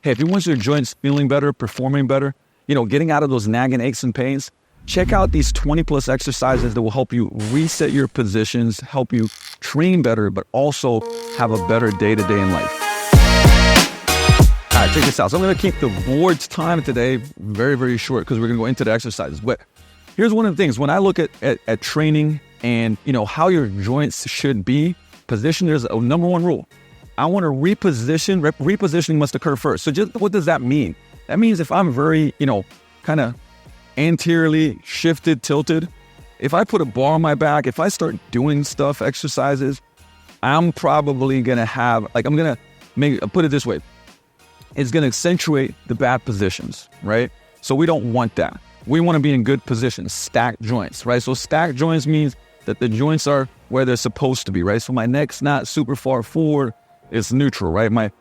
hey, if you want your joints feeling better, performing better, getting out of those nagging aches and pains, check out these 20 plus exercises that will help you reset your positions, help you train better, but also have a better day-to-day in life. All right, check this out. So I'm going to keep the board's time today very, very short because we're going to go into the exercises. But here's one of the things. When I look at training and, how your joints should be positioned, there's a number one rule. I want to reposition. Repositioning must occur first. So just what does that mean? That means if I'm very, kind of anteriorly shifted, tilted, if I put a bar on my back, if I start doing exercises, I'm probably going to have, put it this way. It's going to accentuate the bad positions, right? So we don't want that. We want to be in good positions, stacked joints, right? So stacked joints means that the joints are where they're supposed to be, right? So my neck's not super far forward. It's neutral, right? My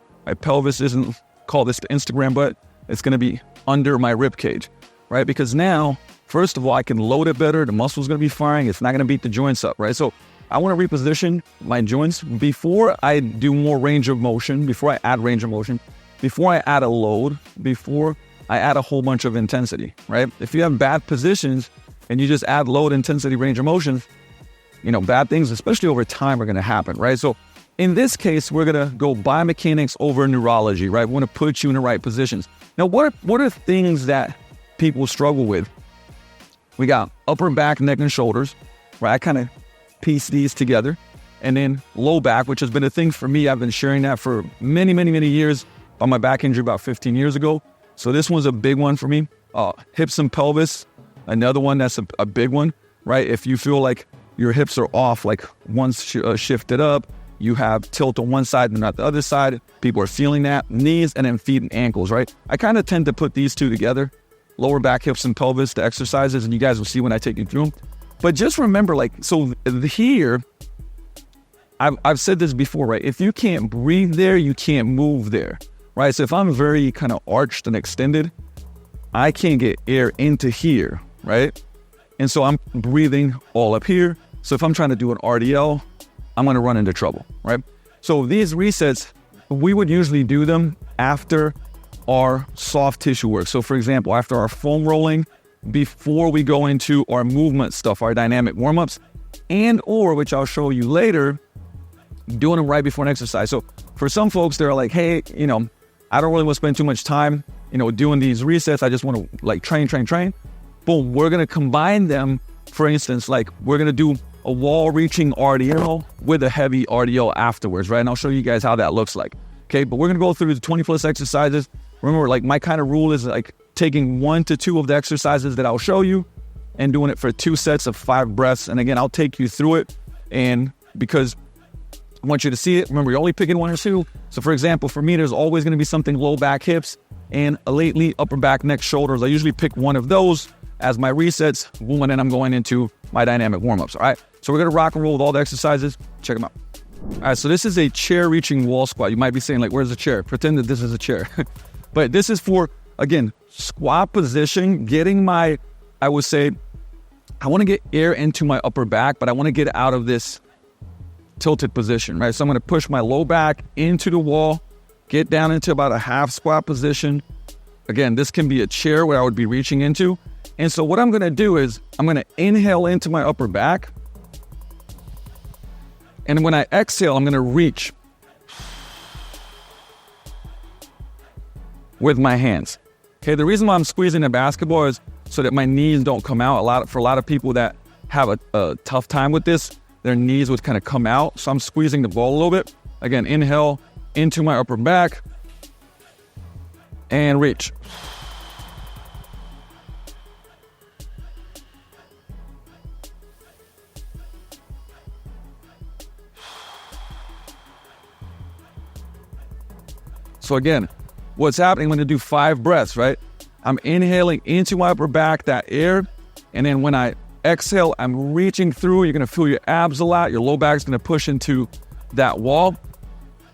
pelvis isn't, call this the Instagram butt. It's going to be under my rib cage, right? Because now, first of all, I can load it better. The muscle's going to be firing. It's not going to beat the joints up, right? So I want to reposition my joints before I do more range of motion, before I add range of motion, before I add a load, before I add a whole bunch of intensity, right? If you have bad positions and you just add load, intensity, range of motion, bad things, especially over time, are going to happen, right? So in this case, we're going to go biomechanics over neurology, right? We want to put you in the right positions. Now, what are things that people struggle with? We got upper back, neck, and shoulders, right? I kind of piece these together. And then low back, which has been a thing for me. I've been sharing that for many, many, many years. On my back injury about 15 years ago. So this one's a big one for me. Hips and pelvis, another one that's a big one, right? If you feel like your hips are off, like one's shifted up, you have tilt on one side and not the other side. People are feeling that. Knees and then feet and ankles, right? I kind of tend to put these two together, lower back, hips, and pelvis, the exercises, and you guys will see when I take you through them. But just remember, so here, I've said this before, right? If you can't breathe there, you can't move there. Right, so if I'm very kind of arched and extended, I can't get air into here, right? And so I'm breathing all up here. So if I'm trying to do an RDL, I'm going to run into trouble, right? So these resets, we would usually do them after our soft tissue work. So for example, after our foam rolling, before we go into our movement stuff, our dynamic warm-ups, and or, which I'll show you later, doing them right before an exercise. So for some folks, they're like, hey, I don't really want to spend too much time, doing these resets. I just want to train. Boom, we're going to combine them. For instance, we're going to do a wall reaching RDL with a heavy RDL afterwards, right? And I'll show you guys how that looks like. Okay, but we're going to go through the 20 plus exercises. Remember, my kind of rule is taking 1 to 2 of the exercises that I'll show you and doing it for 2 sets of 5 breaths. And again, I'll take you through it. And because I want you to see it. Remember, you're only picking 1 or 2. So for example, for me, there's always going to be something low back, hips, and lately upper back, neck, shoulders. I usually pick one of those as my resets. Boom, and then I'm going into my dynamic warm-ups. All right. So we're going to rock and roll with all the exercises. Check them out. All right. So this is a chair reaching wall squat. You might be saying, where's the chair? Pretend that this is a chair. But this is for, again, squat position, getting I would say, I want to get air into my upper back, but I want to get out of this tilted position, right? So I'm going to push my low back into the wall, get down into about a half squat position. Again, this can be a chair where I would be reaching into. And so what I'm going to do is I'm going to inhale into my upper back. And when I exhale, I'm going to reach with my hands. Okay, the reason why I'm squeezing the basketball is so that my knees don't come out. For a lot of people that have a tough time with this, their knees would kind of come out. So I'm squeezing the ball a little bit. Again, inhale into my upper back and reach. So again, what's happening when I do 5 breaths, right? I'm inhaling into my upper back, that air. And then when I exhale, I'm reaching through. You're going to feel your abs a lot. Your low back's going to push into that wall.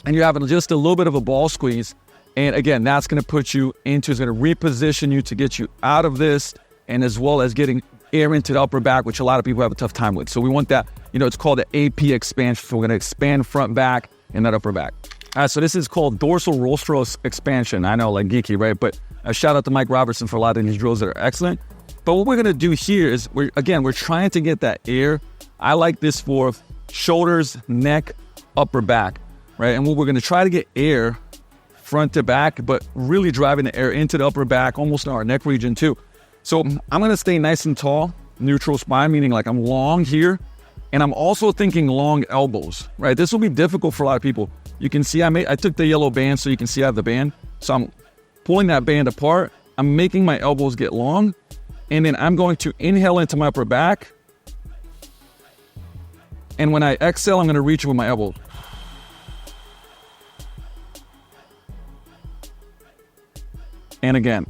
And you're having just a little bit of a ball squeeze. And again, that's going to put you into, it's going to reposition you to get you out of this, and as well as getting air into the upper back, which a lot of people have a tough time with. So we want that, it's called the AP expansion. So we're going to expand front back and that upper back. All right, so this is called dorsal rostral expansion. I know, like geeky, right? But a shout out to Mike Robertson for a lot of these drills that are excellent. But what we're gonna do here is, we're trying to get that air. I like this for shoulders, neck, upper back, right? And what we're gonna try to get air front to back, but really driving the air into the upper back, almost in our neck region too. So I'm gonna stay nice and tall, neutral spine, meaning like I'm long here. And I'm also thinking long elbows, right? This will be difficult for a lot of people. You can see I took the yellow band so you can see I have the band. So I'm pulling that band apart. I'm making my elbows get long. And then I'm going to inhale into my upper back. And when I exhale, I'm going to reach with my elbow. And again,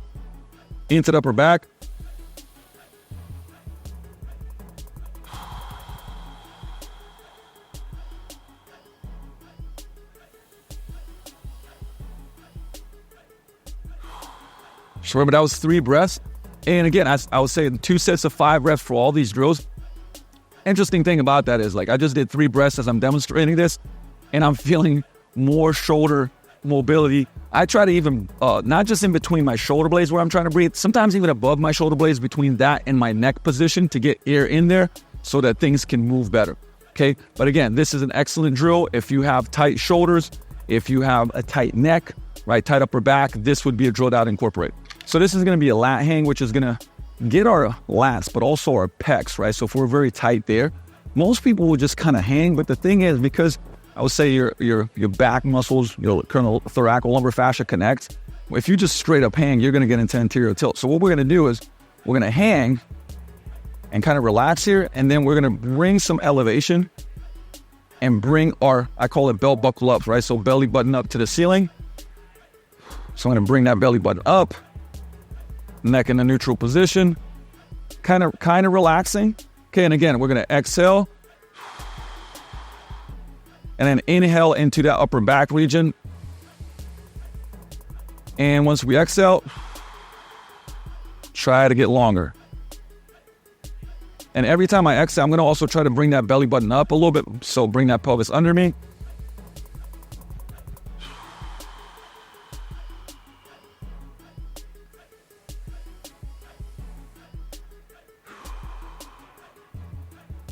into the upper back. So remember, that was 3 breaths. And again, I was saying 2 sets of 5 reps for all these drills. Interesting thing about that is, like, I just did 3 breaths as I'm demonstrating this, and I'm feeling more shoulder mobility. I try to even, not just in between my shoulder blades where I'm trying to breathe, sometimes even above my shoulder blades, between that and my neck position, to get air in there so that things can move better, okay? But again, this is an excellent drill if you have tight shoulders, if you have a tight neck, right, tight upper back. This would be a drill that I'd incorporate. So this is going to be a lat hang, which is going to get our lats, but also our pecs, right? So if we're very tight there, most people will just kind of hang. But the thing is, because I would say your back muscles, your thoracolumbar fascia connect. If you just straight up hang, you're going to get into anterior tilt. So what we're going to do is we're going to hang and kind of relax here, and then we're going to bring some elevation and bring our, I call it belt buckle ups, right? So belly button up to the ceiling. So I'm going to bring that belly button up. Neck in a neutral position, kind of relaxing. Okay, and again, we're gonna exhale and then inhale into that upper back region. And once we exhale, try to get longer. And every time I exhale, I'm gonna also try to bring that belly button up a little bit. So bring that pelvis under me.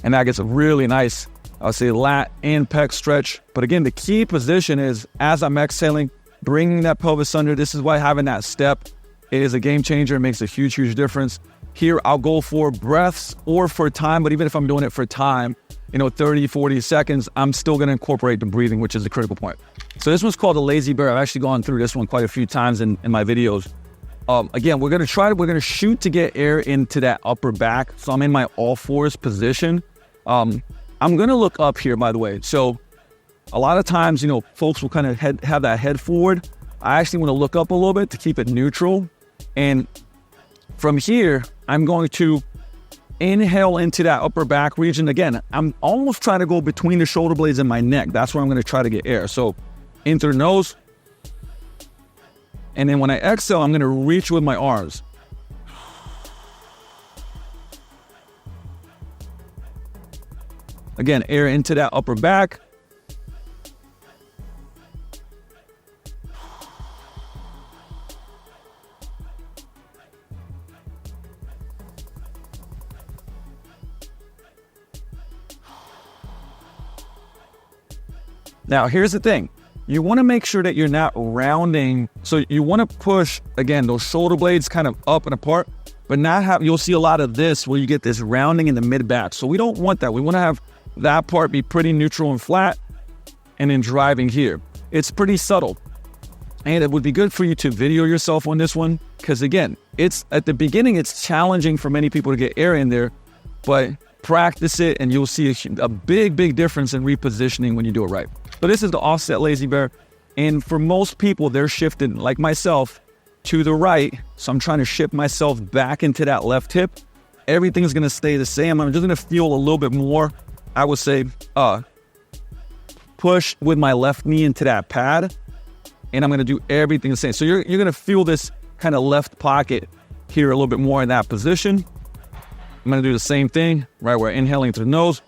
And that gets a really nice, I would say, lat and pec stretch. But again, the key position is, as I'm exhaling, bringing that pelvis under. This is why having that step is a game changer. It makes a huge, huge difference. Here, I'll go for breaths or for time. But even if I'm doing it for time, 30, 40 seconds, I'm still going to incorporate the breathing, which is the critical point. So this one's called a lazy bear. I've actually gone through this one quite a few times in my videos. Again, we're going to shoot to get air into that upper back. So I'm in my all fours position. I'm going to look up here, by the way. So a lot of times, folks will kind of have that head forward. I actually want to look up a little bit to keep it neutral. And from here, I'm going to inhale into that upper back region. Again, I'm almost trying to go between the shoulder blades and my neck. That's where I'm going to try to get air. So in through the nose. And then when I exhale, I'm going to reach with my arms. Again, air into that upper back. Now, here's the thing. You want to make sure that you're not rounding. So you want to push, again, those shoulder blades kind of up and apart, but not have, you'll see a lot of this where you get this rounding in the mid back. So we don't want that. We want to have that part be pretty neutral and flat, and then driving here. It's pretty subtle. And it would be good for you to video yourself on this one, because again, it's at the beginning, it's challenging for many people to get air in there, but practice it and you'll see a big, big difference in repositioning when you do it right. So this is the offset lazy bear. And for most people, they're shifted, like myself, to the right. So I'm trying to shift myself back into that left hip. Everything's going to stay the same. I'm just going to feel a little bit more, I would say, push with my left knee into that pad. And I'm going to do everything the same. So you're going to feel this kind of left pocket here a little bit more in that position. I'm going to do the same thing, right? We're inhaling through the nose.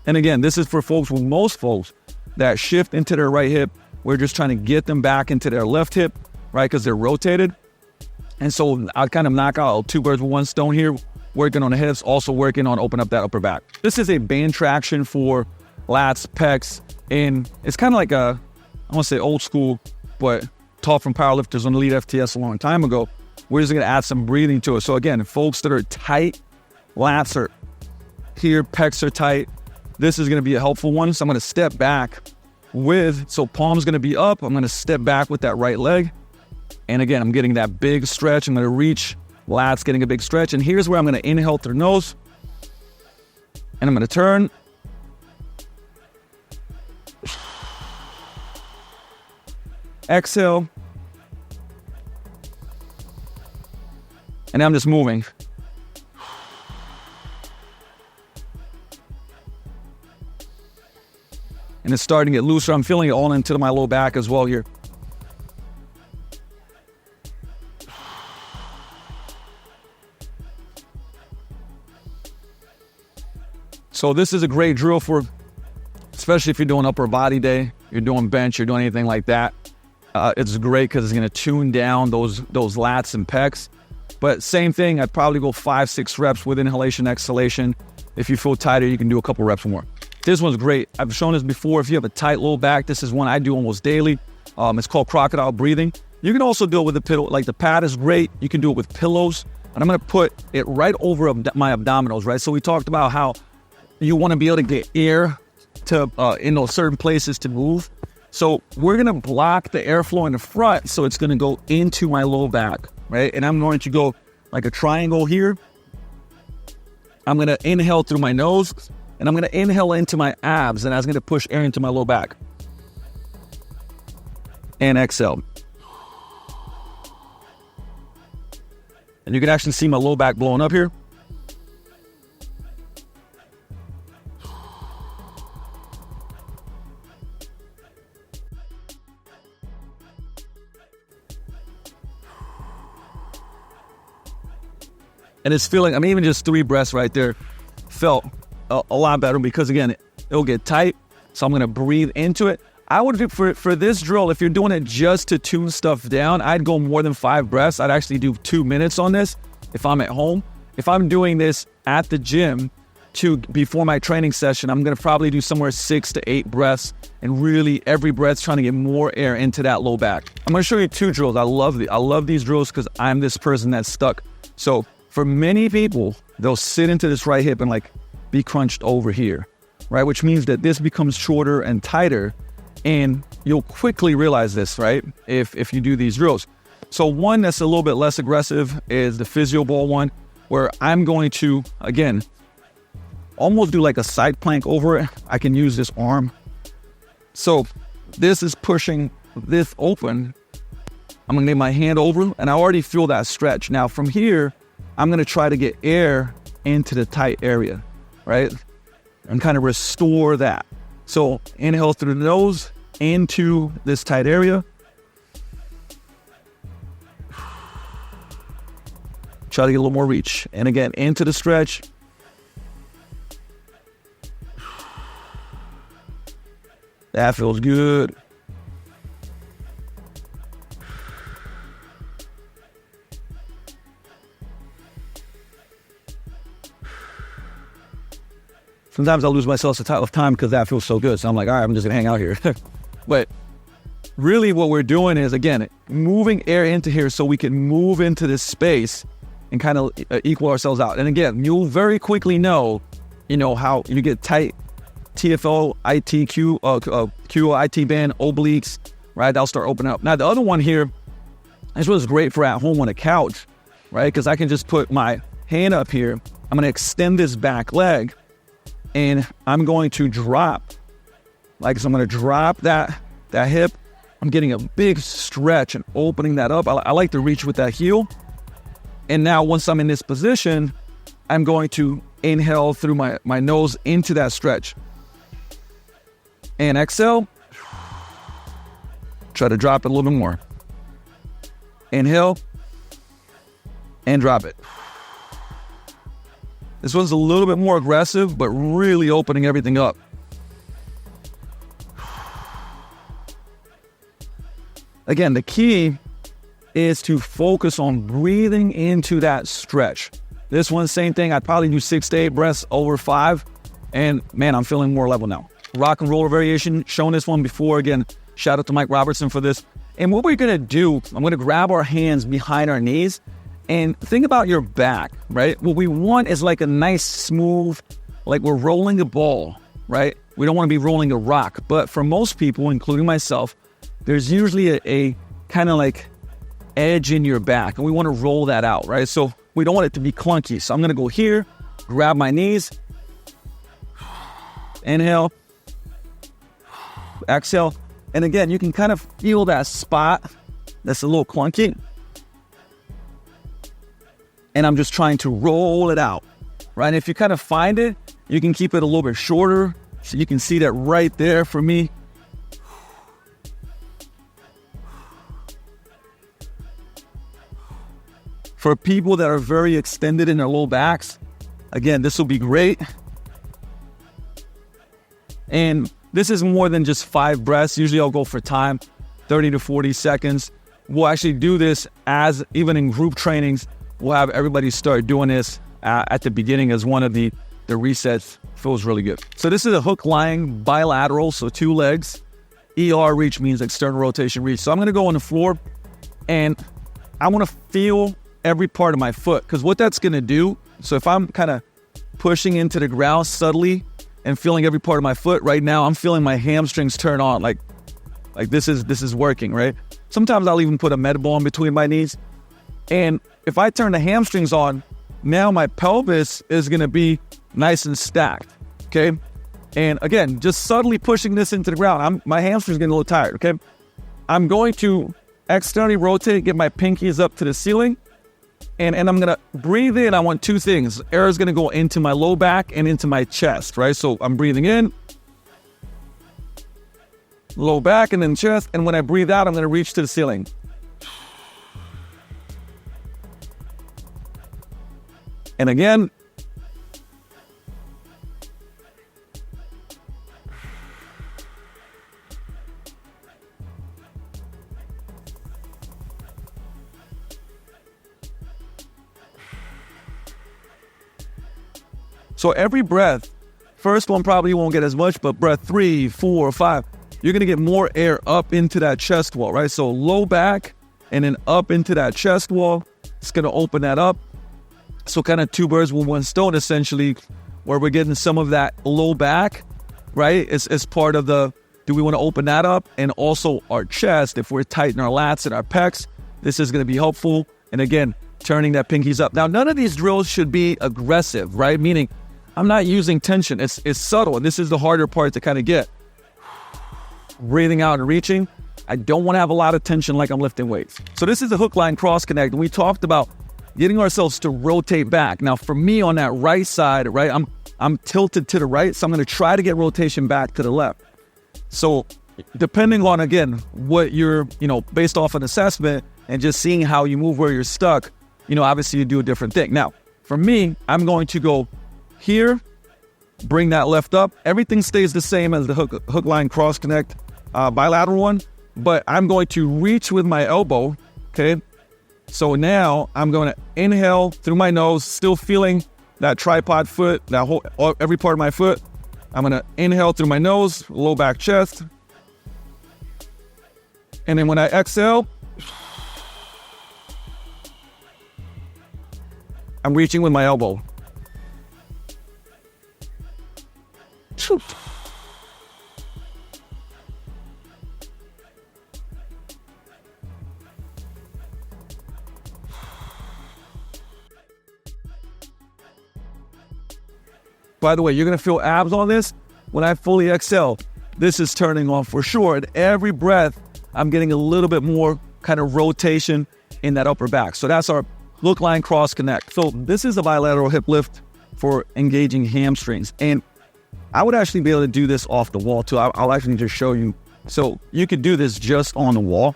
And again, this is for folks, with most folks that shift into their right hip. We're just trying to get them back into their left hip, right? Because they're rotated. And so I kind of knock out 2 birds with 1 stone here, working on the hips, also working on open up that upper back. This is a band traction for lats, pecs, and it's kind of like I want to say old school, but taught from powerlifters on Elite FTS a long time ago. We're just going to add some breathing to it. So again, folks that are tight, lats are here, pecs are tight. This is going to be a helpful one. So I'm going to step back so palm's going to be up. I'm going to step back with that right leg. And again, I'm getting that big stretch. I'm going to reach, lats getting a big stretch. And here's where I'm going to inhale through the nose. And I'm going to turn. Exhale. And I'm just moving. And it's starting to get looser. I'm feeling it all into my low back as well here. So this is a great drill for, especially if you're doing upper body day, you're doing bench, you're doing anything like that. It's great because it's going to tune down those lats and pecs. But same thing, I'd probably go 5-6 reps with inhalation, exhalation. If you feel tighter, you can do a couple reps more. This one's great. I've shown this before. If you have a tight low back, this is one I do almost daily. It's called Crocodile Breathing. You can also do it with a pillow. Like the pad is great. You can do it with pillows. And I'm going to put it right over my abdominals, right? So we talked about how you want to be able to get air to in those certain places to move. So we're going to block the airflow in the front, so it's going to go into my low back, right? And I'm going to go like a triangle here. I'm going to inhale through my nose, and I'm going to inhale into my abs, and that's going to push air into my low back. And exhale. And you can actually see my low back blowing up here. And it's feeling, I mean, even just 3 breaths right there felt a lot better because, again, it'll get tight. So I'm going to breathe into it. I would do for this drill, if you're doing it just to tune stuff down, I'd go more than 5 breaths. I'd actually do 2 minutes on this if I'm at home. If I'm doing this at the gym before my training session, I'm going to probably do somewhere 6 to 8 breaths, and really every breath's trying to get more air into that low back. I'm going to show you 2 drills. I love these drills because I'm this person that's stuck. So for many people, they'll sit into this right hip and like be crunched over here, right? Which means that this becomes shorter and tighter, and you'll quickly realize this, right? If you do these drills. So one that's a little bit less aggressive is the Physio Ball one, where I'm going to, again, almost do like a side plank over it. I can use this arm. So this is pushing this open. I'm gonna get my hand over, and I already feel that stretch. Now from here, I'm going to try to get air into the tight area, right? And kind of restore that. So inhale through the nose into this tight area. Try to get a little more reach. And again, into the stretch. That feels good. Sometimes I'll lose myself of time because that feels so good. So I'm like, all right, I'm just going to hang out here. But really what we're doing is, again, moving air into here so we can move into this space and kind of equal ourselves out. And again, you'll very quickly know, how you get tight TFO, IT, QO, IT band, obliques, right? That'll start opening up. Now, the other one here, this was great for at home on a couch, right? Because I can just put my hand up here. I'm going to extend this back leg. And I'm going to drop, so I'm going to drop that hip. I'm getting a big stretch and opening that up. I like to reach with that heel. And now once I'm in this position, I'm going to inhale through my nose into that stretch. And exhale. Try to drop it a little bit more. Inhale. And drop it. This one's a little bit more aggressive, but really opening everything up. Again, the key is to focus on breathing into that stretch. This one, same thing. I'd probably do 6 to 8 breaths over 5. And man, I'm feeling more level now. Rock and roller variation, shown this one before. Again, shout out to Mike Robertson for this. And what we're gonna do, I'm gonna grab our hands behind our knees and think about your back, right? What we want is like a nice smooth, like we're rolling a ball, right? We don't wanna be rolling a rock. But for most people, including myself, there's usually a kind of like edge in your back, and we wanna roll that out, right? So we don't want it to be clunky. So I'm gonna go here, grab my knees, inhale, exhale. And again, you can kind of feel that spot that's a little clunky. And I'm just trying to roll it out, right? And if you kind of find it, you can keep it a little bit shorter. So you can see that right there for me. For people that are very extended in their low backs, again, this will be great. And this is more than just 5 breaths. Usually I'll go for time, 30 to 40 seconds. We'll actually do this as, even in group trainings, we'll have everybody start doing this at the beginning as one of the resets. Feels really good. So this is a hook lying bilateral, so 2 legs. ER reach means external rotation reach. So I'm gonna go on the floor and I wanna feel every part of my foot, because what that's gonna do, so if I'm kind of pushing into the ground subtly and feeling every part of my foot, right now I'm feeling my hamstrings turn on, like this is working, right? Sometimes I'll even put a med ball in between my knees. And if I turn the hamstrings on, now my pelvis is gonna be nice and stacked, okay? And again, just subtly pushing this into the ground, my hamstrings getting a little tired, okay? I'm going to externally rotate, get my pinkies up to the ceiling, and I'm gonna breathe in. I want 2 things. Air is gonna go into my low back and into my chest, right? So I'm breathing in, low back and then chest, and when I breathe out, I'm gonna reach to the ceiling. And again. So every breath, first one probably won't get as much, but breath 3, 4, 5, you're gonna get more air up into that chest wall, right? So low back and then up into that chest wall. It's gonna open that up. So kind of 2 birds with 1 stone, essentially, where we're getting some of that low back, right? It's part of the, do we wanna open that up? And also our chest, if we're tight in our lats and our pecs, this is gonna be helpful. And again, turning that pinkies up. Now, none of these drills should be aggressive, right? Meaning, I'm not using tension. It's subtle, and this is the harder part to kind of get. Breathing out and reaching. I don't want to have a lot of tension like I'm lifting weights. So this is the hook line cross connect, and we talked about getting ourselves to rotate back. Now, for me on that right side, right, I'm tilted to the right, so I'm going to try to get rotation back to the left. So depending on, again, what you're, based off an assessment and just seeing how you move where you're stuck, obviously you do a different thing. Now, for me, I'm going to go here, bring that left up. Everything stays the same as the hook line cross connect bilateral one, but I'm going to reach with my elbow, okay? So now I'm going to inhale through my nose, still feeling that tripod foot, every part of my foot. I'm going to inhale through my nose, low back chest. And then when I exhale, I'm reaching with my elbow. By the way, you're going to feel abs on this. When I fully exhale, this is turning on for sure. And every breath, I'm getting a little bit more kind of rotation in that upper back. So that's our hook line cross connect. So this is a bilateral hip lift for engaging hamstrings. And I would actually be able to do this off the wall too. I'll actually just show you. So you could do this just on the wall,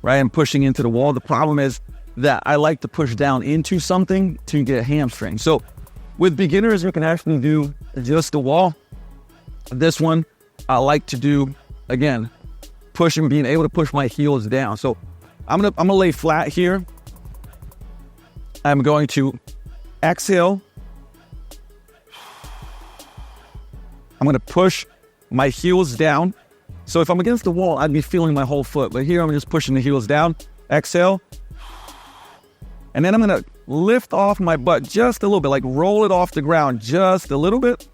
right? And pushing into the wall. The problem is that I like to push down into something to get hamstring. So with beginners, you can actually do just the wall. This one, I like to do, again, being able to push my heels down. So I'm gonna lay flat here. I'm going to exhale. I'm gonna push my heels down. So if I'm against the wall, I'd be feeling my whole foot. But here I'm just pushing the heels down. Exhale. And then I'm gonna lift off my butt just a little bit, like roll it off the ground just a little bit.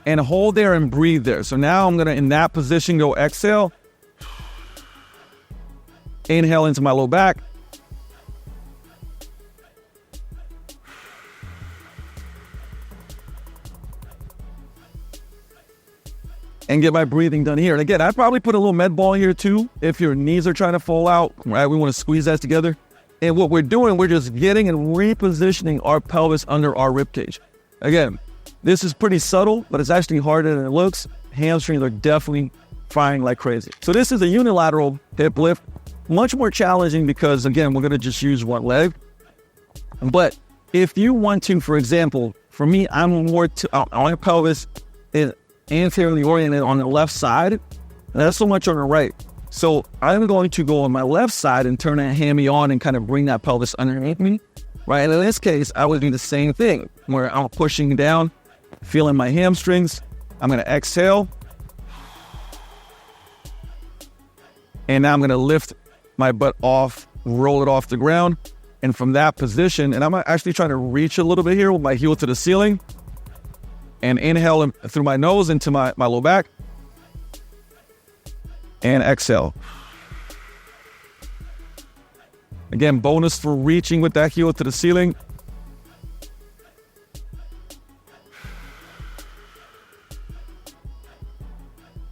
And hold there and breathe there. So now I'm gonna, in that position, go exhale. Inhale into my low back. And get my breathing done here. And again, I'd probably put a little med ball here too if your knees are trying to fall out, right? We want to squeeze that together. And what we're doing, we're just getting and repositioning our pelvis under our rib cage. Again, this is pretty subtle, but it's actually harder than it looks. Hamstrings are definitely firing like crazy. So this is a unilateral hip lift. Much more challenging because, again, we're going to just use one leg. But if you want to, for example, for me, I'm more on my pelvis is anteriorly oriented on the left side, not so much on the right. So I'm going to go on my left side and turn that hammy on and kind of bring that pelvis underneath me, right? And in this case, I would do the same thing where I'm pushing down, feeling my hamstrings. I'm going to exhale. And now I'm going to lift my butt off, roll it off the ground. And from that position, and I'm actually trying to reach a little bit here with my heel to the ceiling. And inhale through my nose into my low back. And exhale. Again, bonus for reaching with that heel to the ceiling.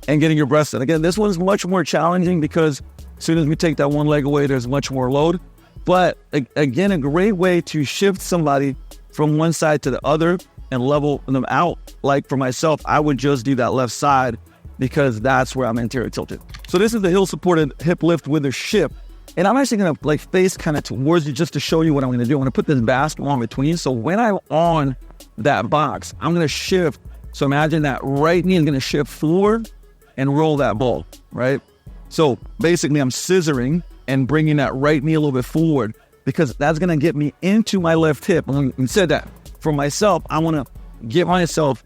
And getting your breath in. Again, this one's much more challenging because as soon as we take that one leg away, there's much more load. But again, a great way to shift somebody from one side to the other and level them out. Like for myself, I would just do that left side because that's where I'm anterior tilted. So this is the heel supported hip lift with a shift. And I'm actually gonna like face kind of towards you just to show you what I'm gonna do. I'm gonna put this basket on between. So when I'm on that box, I'm gonna shift. So imagine that right knee is gonna shift forward and roll that ball, right? So basically I'm scissoring and bringing that right knee a little bit forward because that's gonna get me into my left hip. And said that for myself, I wanna get myself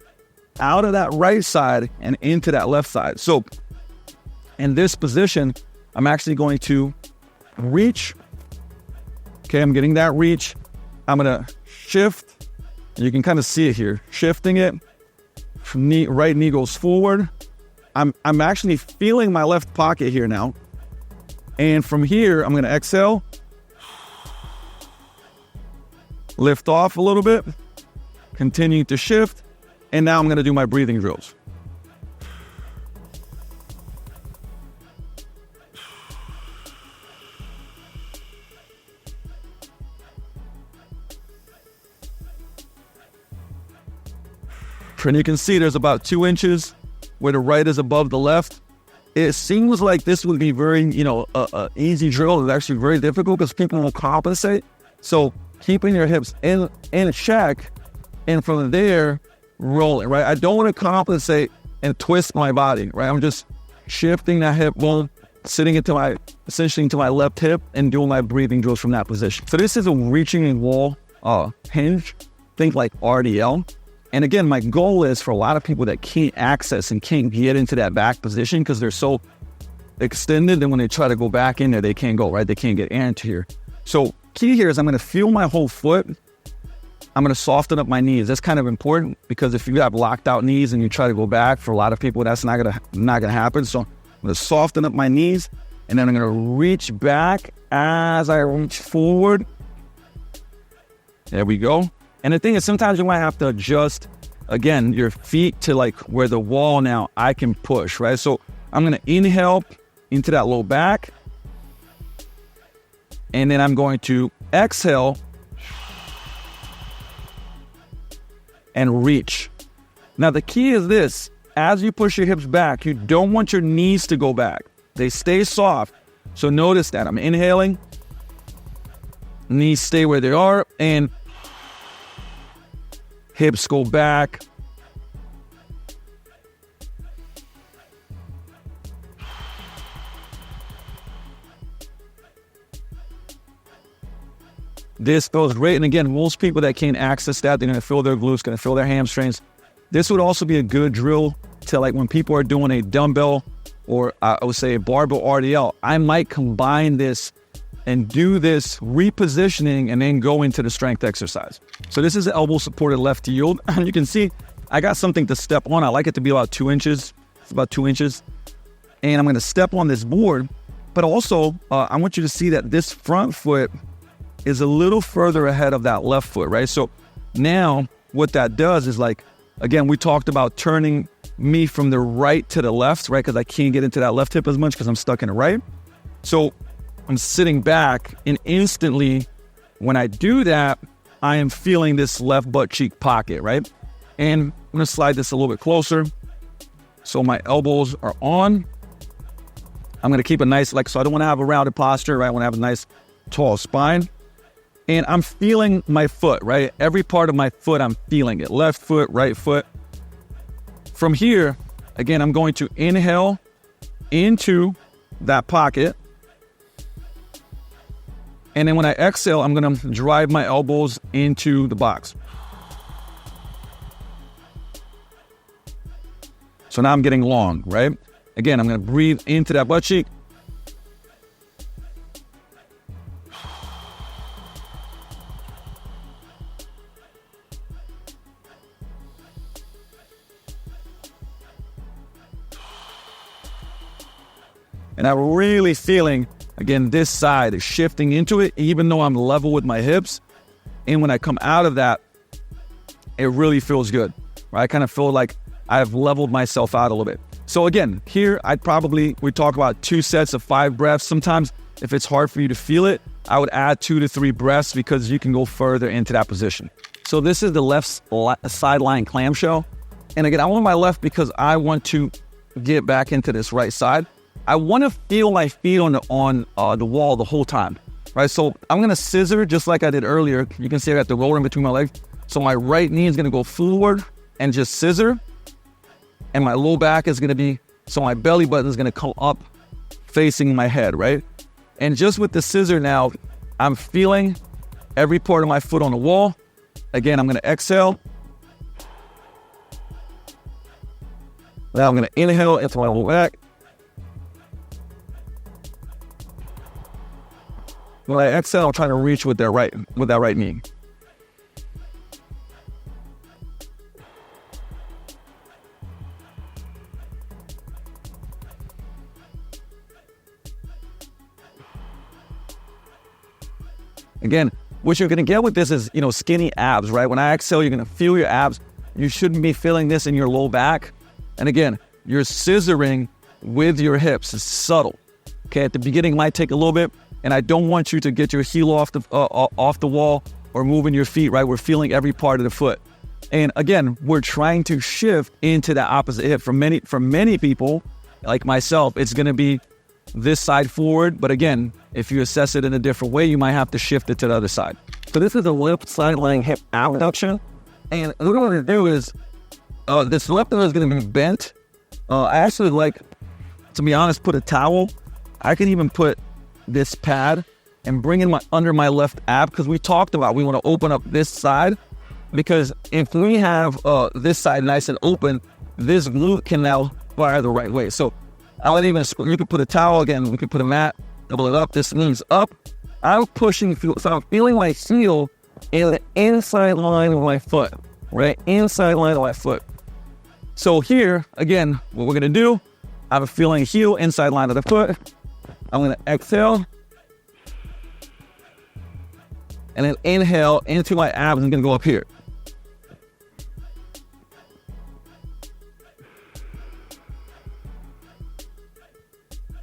out of that right side and into that left side. So in this position, I'm actually going to reach. Okay, I'm getting that reach. I'm gonna shift. You can kind of see it here. Shifting it. Right knee goes forward. I'm actually feeling my left pocket here now. And from here, I'm gonna exhale. Lift off a little bit. Continue to shift. And now I'm gonna do my breathing drills. And you can see there's about 2 inches where the right is above the left. It seems like this would be very, easy drill. It's actually very difficult because people will compensate. So keeping your hips in check, and from there, rolling, right? I don't want to compensate and twist my body, right? I'm just shifting that hip bone, sitting essentially into my left hip and doing my breathing drills from that position. So this is a reaching and wall hinge, think like RDL. And again, my goal is for a lot of people that can't access and can't get into that back position because they're so extended, and when they try to go back in there, they can't go, right? They can't get into here. So key here is I'm going to feel my whole foot. I'm going to soften up my knees. That's kind of important because if you have locked out knees and you try to go back, for a lot of people, that's not gonna happen. So I'm going to soften up my knees, and then I'm going to reach back as I reach forward. There we go. And the thing is, sometimes you might have to adjust, again, your feet to like where the wall now I can push, right? So I'm going to inhale into that low back. And then I'm going to exhale and reach. Now, the key is this. As you push your hips back, you don't want your knees to go back. They stay soft. So notice that I'm inhaling. Knees stay where they are, and hips go back. This feels great. And again, most people that can't access that, they're going to feel their glutes, going to feel their hamstrings. This would also be a good drill to, like, when people are doing a dumbbell or I would say a barbell RDL, I might combine this and do this repositioning and then go into the strength exercise. So this is the elbow supported left yield. You can see I got something to step on. I like it to be about 2 inches. It's about 2 inches. And I'm going to step on this board. But also, I want you to see that this front foot is a little further ahead of that left foot, right? So now what that does is, like, again, we talked about turning me from the right to the left, right? Because I can't get into that left hip as much because I'm stuck in the right. So I'm sitting back, and instantly when I do that, I am feeling this left butt cheek pocket, right? And I'm going to slide this a little bit closer. So my elbows are on. I'm going to keep a nice, so I don't want to have a rounded posture, right? I want to have a nice tall spine. And I'm feeling my foot, right? Every part of my foot, I'm feeling it. Left foot, right foot. From here, again, I'm going to inhale into that pocket. And then when I exhale, I'm going to drive my elbows into the box. So now I'm getting long, right? Again, I'm going to breathe into that butt cheek. And I'm really feeling, again, this side is shifting into it, even though I'm level with my hips. And when I come out of that, it really feels good, right? I kind of feel like I've leveled myself out a little bit. So again, here we talk about 2 sets of 5 breaths. Sometimes if it's hard for you to feel it, I would add 2 to 3 breaths because you can go further into that position. So this is the left sideline clamshell. And again, I want my left because I want to get back into this right side. I want to feel my feet on the wall the whole time, right? So I'm going to scissor just like I did earlier. You can see I got the roller in between my legs. So my right knee is going to go forward and just scissor. And my low back is going to be, so my belly button is going to come up facing my head, right? And just with the scissor now, I'm feeling every part of my foot on the wall. Again, I'm going to exhale. Now I'm going to inhale into my low back. When I exhale, I'm trying to reach with that right knee. Again, what you're going to get with this is, skinny abs, right? When I exhale, you're going to feel your abs. You shouldn't be feeling this in your low back. And again, you're scissoring with your hips. It's subtle. Okay, at the beginning, it might take a little bit. And I don't want you to get your heel off the wall or moving your feet, right? We're feeling every part of the foot. And again, we're trying to shift into the opposite hip. For many people, like myself, it's going to be this side forward. But again, if you assess it in a different way, you might have to shift it to the other side. So this is a left sideline hip abduction. And what I'm going to do is, this left arm is going to be bent. I actually like, to be honest, put a towel. I can even put this pad and bring in under my left ab, because we talked about we want to open up this side, because if we have this side nice and open, this glute can now fire the right way. So you could put a towel, again, we could put a mat, double it up, this leans up. I'm pushing, so I'm feeling my heel in the inside line of my foot, right? Inside line of my foot. So here, again, what we're going to do, I'm feeling heel inside line of the foot. I'm going to exhale and then inhale into my abs. I'm going to go up here.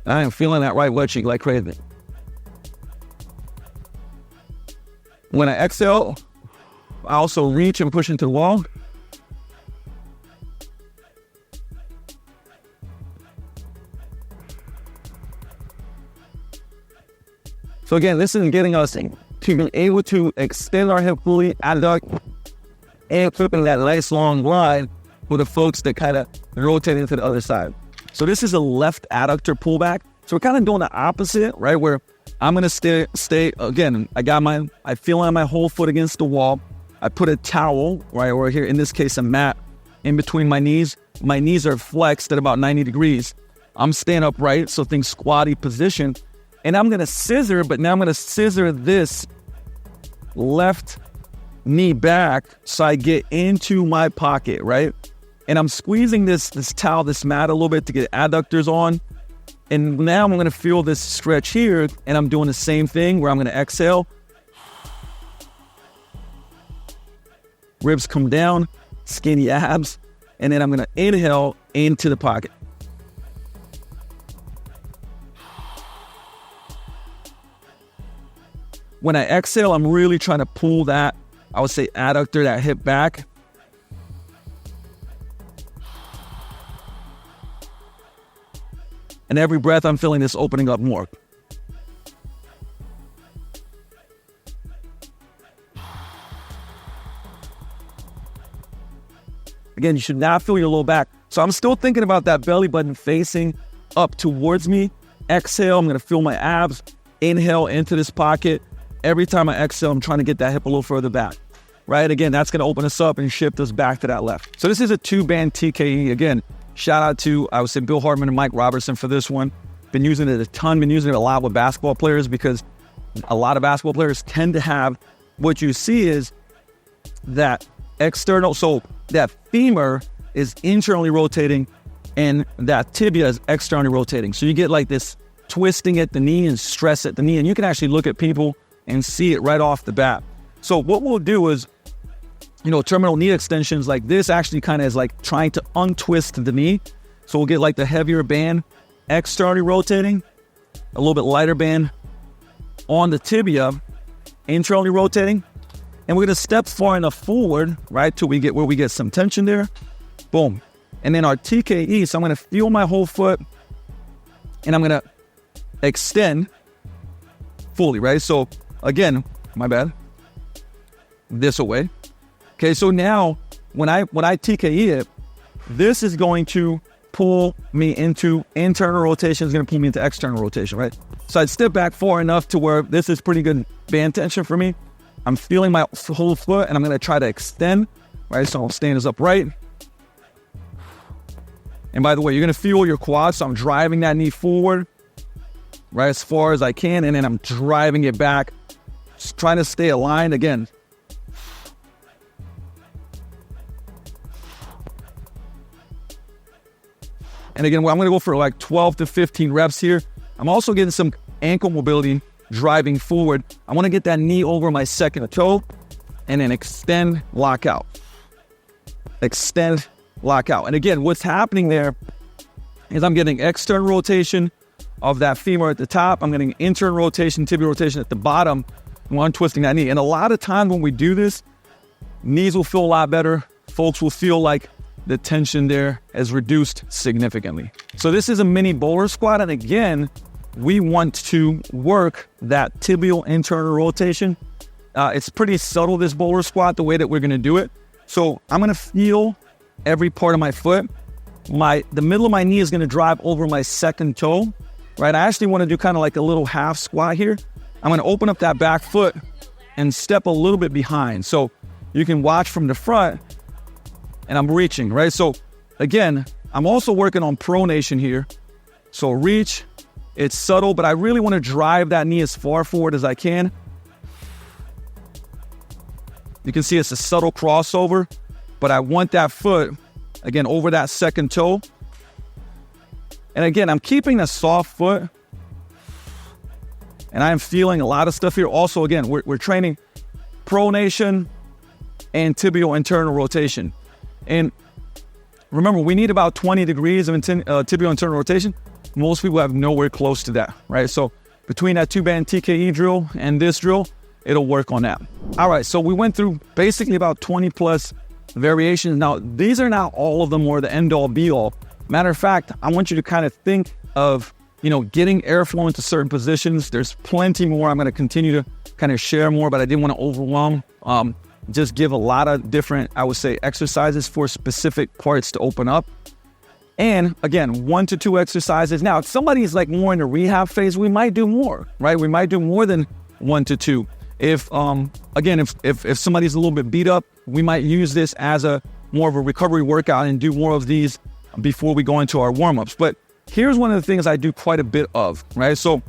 I am feeling that right butt cheek like crazy. When I exhale, I also reach and push into the wall. So again, this is getting us to be able to extend our hip fully, adduct, and flipping that nice long line for the folks that kind of rotate into the other side. So this is a left adductor pullback. So we're kind of doing the opposite, right? Where I'm going to stay, again, I feel on my whole foot against the wall. I put a towel, right, or here, in this case, a mat in between my knees. My knees are flexed at about 90 degrees. I'm staying upright, so think squatty position. And I'm going to scissor, but now I'm going to scissor this left knee back so I get into my pocket, right? And I'm squeezing this towel, this mat a little bit to get adductors on. And now I'm going to feel this stretch here, and I'm doing the same thing where I'm going to exhale. Ribs come down, skinny abs, and then I'm going to inhale into the pocket. When I exhale, I'm really trying to pull that, I would say, adductor, that hip back. And every breath, I'm feeling this opening up more. Again, you should not feel your low back. So I'm still thinking about that belly button facing up towards me. Exhale, I'm going to feel my abs. Inhale into this pocket. Every time I exhale, I'm trying to get that hip a little further back. Right? Again, that's going to open us up and shift us back to that left. So this is a 2-band TKE. Again, shout out to, I would say, Bill Hartman and Mike Robertson for this one. Been using it a ton, been using it a lot with basketball players because a lot of basketball players tend to have, what you see is that external, so that femur is internally rotating and that tibia is externally rotating. So you get like this twisting at the knee and stress at the knee, and you can actually look at people and see it right off the bat. So what we'll do is, terminal knee extensions like this actually kind of is like trying to untwist the knee. So we'll get like the heavier band externally rotating, a little bit lighter band on the tibia, internally rotating. And we're going to step far enough forward, right, till we get where we get some tension there. Boom. And then our TKE, so I'm going to feel my whole foot and I'm going to extend fully, right? So again, my bad, this away. Okay, so now when I TKE it, this is going to pull me into internal rotation, is going to pull me into external rotation, right? So I'd step back far enough to where this is pretty good band tension for me. I'm feeling my whole foot and I'm going to try to extend, right? So I'll stand as upright. And by the way, you're going to feel your quads. So I'm driving that knee forward, right, as far as I can. And then I'm driving it back, just trying to stay aligned again. And again, I'm going to go for like 12 to 15 reps here. I'm also getting some ankle mobility driving forward. I want to get that knee over my second toe and then extend, lock out. Extend, lock out. And again, what's happening there is I'm getting external rotation of that femur at the top. I'm getting internal rotation, tibial rotation at the bottom when I'm twisting that knee. And a lot of times when we do this, knees will feel a lot better. Folks will feel like the tension there has reduced significantly. So this is a mini bowler squat. And again, we want to work that tibial internal rotation. It's pretty subtle, this bowler squat, the way that we're going to do it. So I'm going to feel every part of my foot. The middle of my knee is going to drive over my second toe, right? I actually want to do kind of like a little half squat here. I'm going to open up that back foot and step a little bit behind. So you can watch from the front and I'm reaching, right? So again, I'm also working on pronation here. So reach, it's subtle, but I really want to drive that knee as far forward as I can. You can see it's a subtle crossover, but I want that foot, again, over that second toe. And again, I'm keeping a soft foot. And I am feeling a lot of stuff here. Also, again, we're training pronation and tibial internal rotation. And remember, we need about 20 degrees of tibial internal rotation. Most people have nowhere close to that, right? So between that 2-band TKE drill and this drill, it'll work on that. All right, so we went through basically about 20 plus variations. Now, these are not all of them or the end all be all. Matter of fact, I want you to kind of think of, getting airflow into certain positions. There's plenty more I'm going to continue to kind of share more, but I didn't want to overwhelm. Just give a lot of different, I would say, exercises for specific parts to open up. And again, 1 to 2 exercises. Now, if somebody's like more in the rehab phase, we might do more, right? We might do more than 1 to 2. If somebody's a little bit beat up, we might use this as a more of a recovery workout and do more of these before we go into our warm-ups. But here's one of the things I do quite a bit of, right? So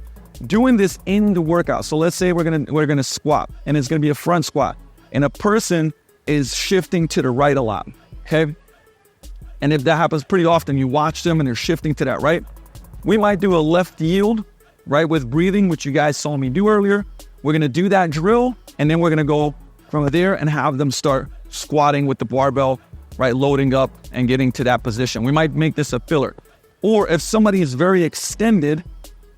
doing this in the workout. So let's say we're gonna squat, and it's gonna be a front squat, and a person is shifting to the right a lot, okay? And if that happens pretty often, you watch them and they're shifting to that right. We might do a left yield, right, with breathing, which you guys saw me do earlier. We're gonna do that drill, and then we're gonna go from there and have them start squatting with the barbell, right, loading up and getting to that position. We might make this a filler. Or if somebody is very extended,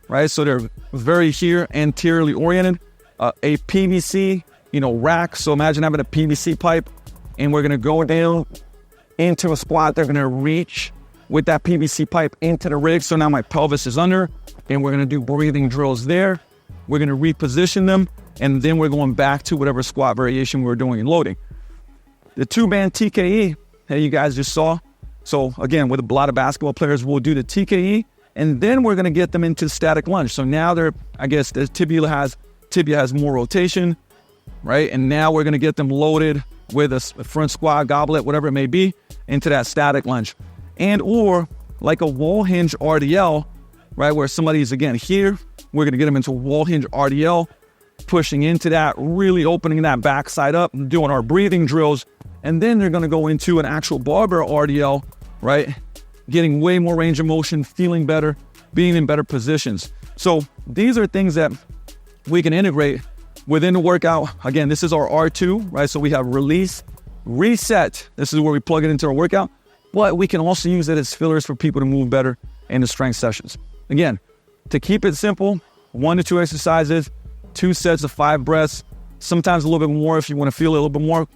right, so they're very here anteriorly oriented, a PVC, rack. So imagine having a PVC pipe, and we're gonna go down into a squat. They're gonna reach with that PVC pipe into the rig. So now my pelvis is under, and we're gonna do breathing drills there. We're gonna reposition them, and then we're going back to whatever squat variation we were doing in loading. The 2-band TKE that you guys just saw. So again, with a lot of basketball players, we'll do the TKE, and then we're gonna get them into static lunge. So now the tibia has more rotation, right? And now we're gonna get them loaded with a front squat, goblet, whatever it may be, into that static lunge. And or like a wall hinge RDL, right, where somebody's again here, we're gonna get them into wall hinge RDL, pushing into that, really opening that backside up, doing our breathing drills, and then they're gonna go into an actual barbell RDL, right, getting way more range of motion, feeling better, being in better positions. So these are things that we can integrate within the workout. Again, this is our R2, right? So we have release, reset. This is where we plug it into our workout, but we can also use it as fillers for people to move better in the strength sessions. Again, to keep it simple, 1 to 2 exercises, 2 sets of 5 breaths, sometimes a little bit more if you want to feel a little bit more.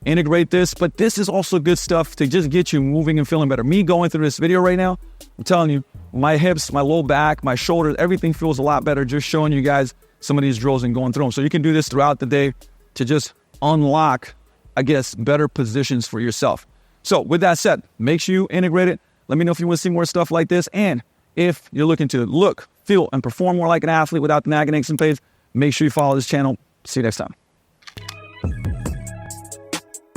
Integrate this, but this is also good stuff to just get you moving and feeling better. Me going through this video right now, I'm telling you, my hips, my low back, my shoulders, everything feels a lot better just showing you guys some of these drills and going through them. So you can do this throughout the day to just unlock, better positions for yourself. So with that said, make sure you integrate it. Let me know if you want to see more stuff like this. And if you're looking to look, feel, and perform more like an athlete without the nagging aches and pains, make sure you follow this channel. See you next time.